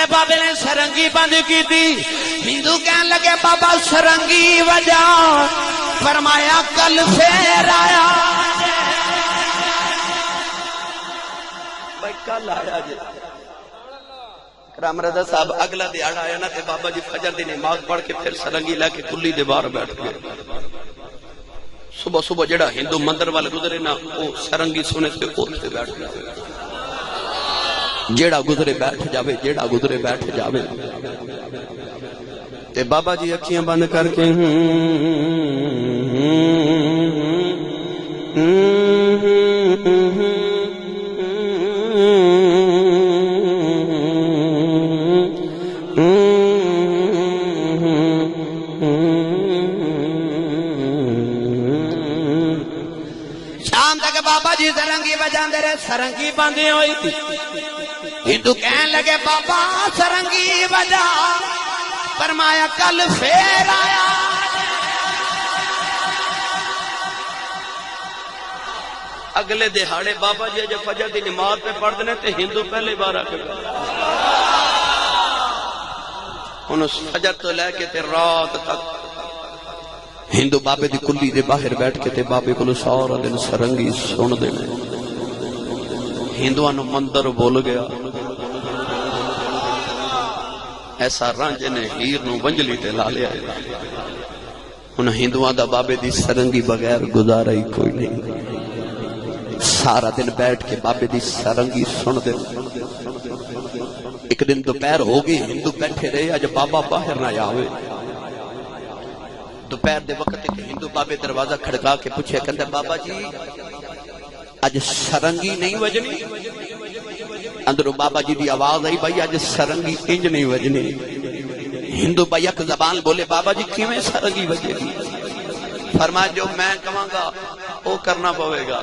پہلے بابے نے سرنگی بند کی تھی. ہندو کہنے لگے بابا سرنگی وجہ. فرمایا کل پھر آیا بھائی کل آیا جی. کرام رضا صاحب اگلا دیہڑ آیا نا تے بابا جی فجر دی نماز پڑھ کے پھر سرنگی لے کے کلی دے باہر بیٹھ گئے. صبح صبح جڑا ہندو مندر والے گزرے نا وہ سرنگی سنے تے اوتھے بیٹھ جاوے. جیڑا گزرے بیٹھ جاوے, جیڑا گزرے بیٹھ جاوے. تے بابا جی اکھیاں بند کر کے شام تک بابا جی سرنگی بجاندے رہے. سرنگی بندی ہوئی تھی. ہندو کہنے لگے بابا سرنگی بجا. فرمایا کل پھر آیا. اگلے دہاڑے بابا جی جب فجر دی نماز پہ پڑھ دینے تے ہندو پہلے بار آ کے انہوں فجر تو لے کے تے رات تک ہندو بابے دی کلی دے باہر بیٹھ کے تے بابے کو سارا دن سرنگی سن دینے. ہندوانو مندر بول گیا. ایسا رانجے نے ہیر نو ونجلی تے لا لیا. انہوں ہندوان دا بابے دی سرنگی بغیر گزارا ہی کوئی نہیں. سارا دن بیٹھ کے بابے دی سرنگی سن دے. ایک دن دوپہر ہو گئی ہندو بیٹھے رہے اج بابا باہر نہ آوے. دوپہر دے وقت ایک ہندو بابے دروازہ کھڑکا کے پوچھے کہندے بابا جی اج سرنگی نہیں وجنی. اندروں بابا جی دی آواز آئی بھائی اج سرنگی انج نہیں وجنی. ہندو بھائی ایک زبان بولے بابا جی کیویں سرنگی وجے گی. فرمایا جو میں کہاں گا وہ کرنا پوے گا.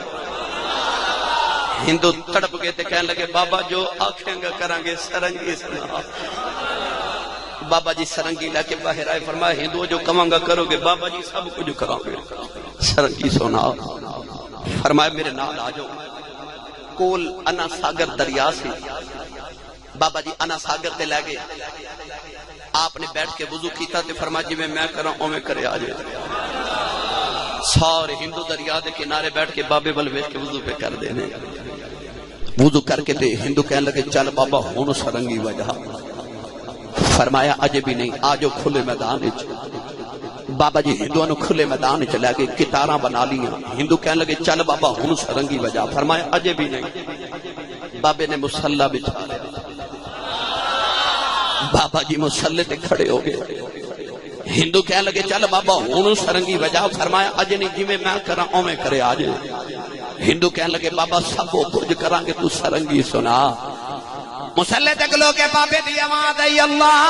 ہندو تڑپ گئے تے کہنے لگے بابا جو آکھیں گا کریں گے سرنگی سنا. بابا جی سرنگی لے کے باہر آئے. فرمایا ہندو جو کہاں گا کرو گے بابا جی سب کچھ کرو گے. سرنگی سنا. فرمایا میرے نال آ جاؤ. کول انا ساگر دریا سے بابا جی انا ساگر تے لے گئے. آپ نے بیٹھ کے وضو کیتا تے فرمایا جی میں کراں اوویں کرے آ جائے. سارے ہندو دریا دے کنارے بیٹھ کے بابے ول ویکھ کے وضو پہ کر دینے. وضو کر کے تے ہندو کہنے لگے چل بابا ہن سرنگی وجہ. فرمایا اجے بھی نہیں آ جاؤ کھلے میدان وچ. بابا جی ہندوانو کھلے میدان وچ لے گئے. کتاراں بنا لیاں. ہندو کہنے لگے چل بابا ہن سرنگی وجہ. فرمایا اجے بھی نہیں. بابے نے مصلی بچھا لیا. بابا جی مصلی تے کھڑے ہو گئے. ہندو کہنے لگے چل بابا ہن سرنگی وجہ. فرمایا اج نہیں جویں میں کراں اوویں کرے آ جائے. ہندو کہنے لگے بابا سب کچھ کران گے تو سرنگی سنا. مصلی تک لو کے بابے دی آواز آئی اللہ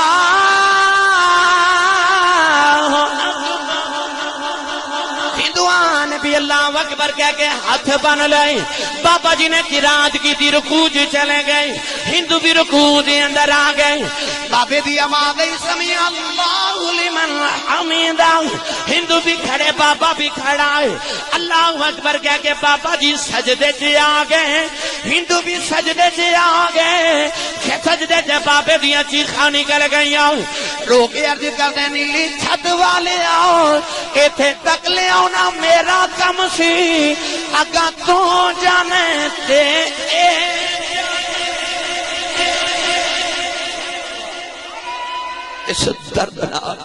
ہندوان بھی اللہ اکبر کہہ کے ہاتھ بن لائے. بابا جی نے قرات کی تھی رکوع چلے گئے. ہندو بھی رکوع دے اندر آ گئے. بابے دی آواز آئی سمیع اللہ لمن حمیدہ. ہندو بھی کھڑے بابا بھی کھڑا ہے. اللہ اکبر کہہ کے بابا جی سجدے چ آ گئے. ہندو بھی سجدے چ آ گئے. سجدے چ بابے دیاں چیخاں نکل گئیاں. رو کے عرض کردے نیلی چھت والے آؤ ایتھے تک لے آنا میرا کم سی اگا تو جانے تے اس دردناک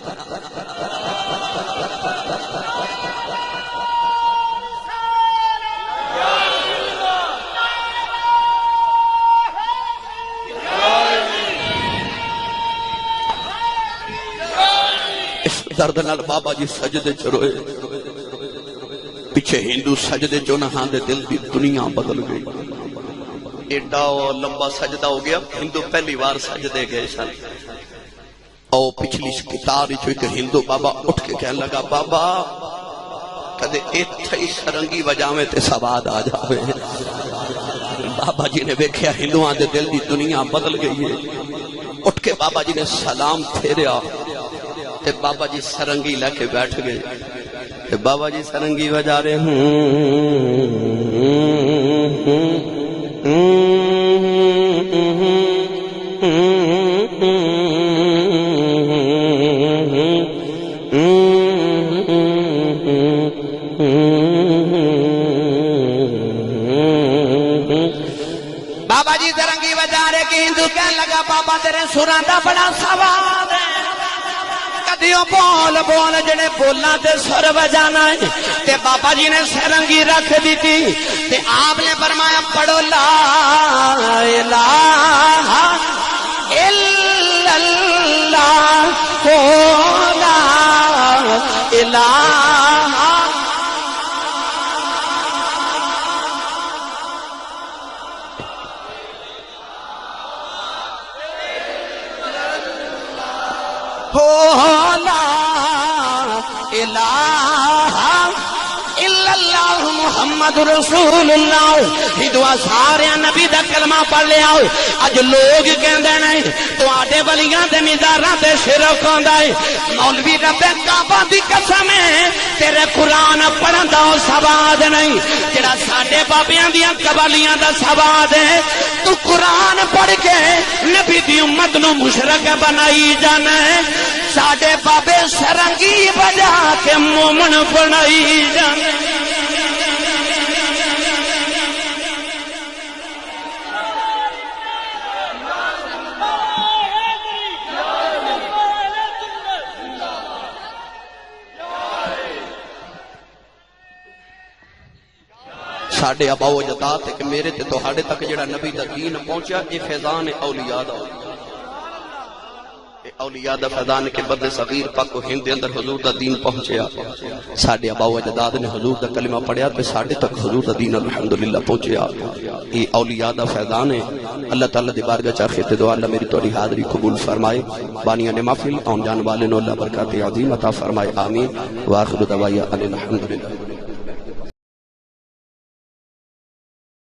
درد نال بابا جی سجدے چ روئے. پیچھے ہندو سجدے چ انہاں دے دل دی دنیا بدل گئی. ایڈا لمبا سجدہ ہو گیا. ہندو پہلی بار سجدے گئے سن. او پچھلی قطار وچ ایک ہندو بابا اٹھ کے کہنے لگا بابا کدے ایتھے ہی سرنگی وجاویں تے سواد آ جاوے. بابا جی نے ویکھیا ہندوؤں دے دل دی دنیا بدل گئی ہے. اٹھ کے بابا جی نے سلام پھیریا تے بابا جی سرنگی لے کے بیٹھ گئے. تے بابا جی سرنگی بجا رہے بابا جی زرنگی بجا رہے کہ ہندو کہنے لگا بابا تیرے سراں دا بڑا سواد ہے، کدیوں بول بول جڑے بولنا تے سر بجانا ہے۔ تے بابا جی نے سرنگی رکھ دی تھی تے آپ نے فرمایا پڑھو لا الہ الا اللہ لا الہ لا الہ الا اللہ محمد رسول اللہ۔ ہندو سارے نبی دا کلمہ پڑھ لیا ہوئے، اج لوگ کہندے نے تواڈے ولیاں دے مزاراں تے شرک ہوندا ہے۔ مولوی رب کعبہ دی قسم ہے تیرے قرآن پڑھن دا سواد نہیں جڑا ساڈے بابیاں دیاں قوالیاں دا سواد ہے۔ تو قرآن پڑھ کے نبی دی امت نو مشرک بنائی جانا ہے، ساڈے بابے سرنگی بجا کے مومن بنائی جانا ہے۔ ساڈے ابا و اجداد تے کہ میرے تے تہاڈے تک جڑا نبی دا دین پہنچیا اے فیضان اولیاء دا، اے اولیاء دا فیضان کے بدلے صغیر پاک و ہند دے اندر حضور دا دین پہنچیا۔ ساڈے ابا و اجداد نے حضور دا کلمہ پڑھیا تے ساڈے تک حضور دا دین الحمدللہ پہنچیا۔ اے اولیاء دا فیضان ہے۔ اللہ تعالی دی بارگاہ چاہے تے دعا اللہ میری تہاڈی حاضری قبول فرمائے، بانیان محفل اون جان والے نو اللہ برکات عظیم عطا فرمائے، آمین۔ واخر دعوایا ان الحمدللہ۔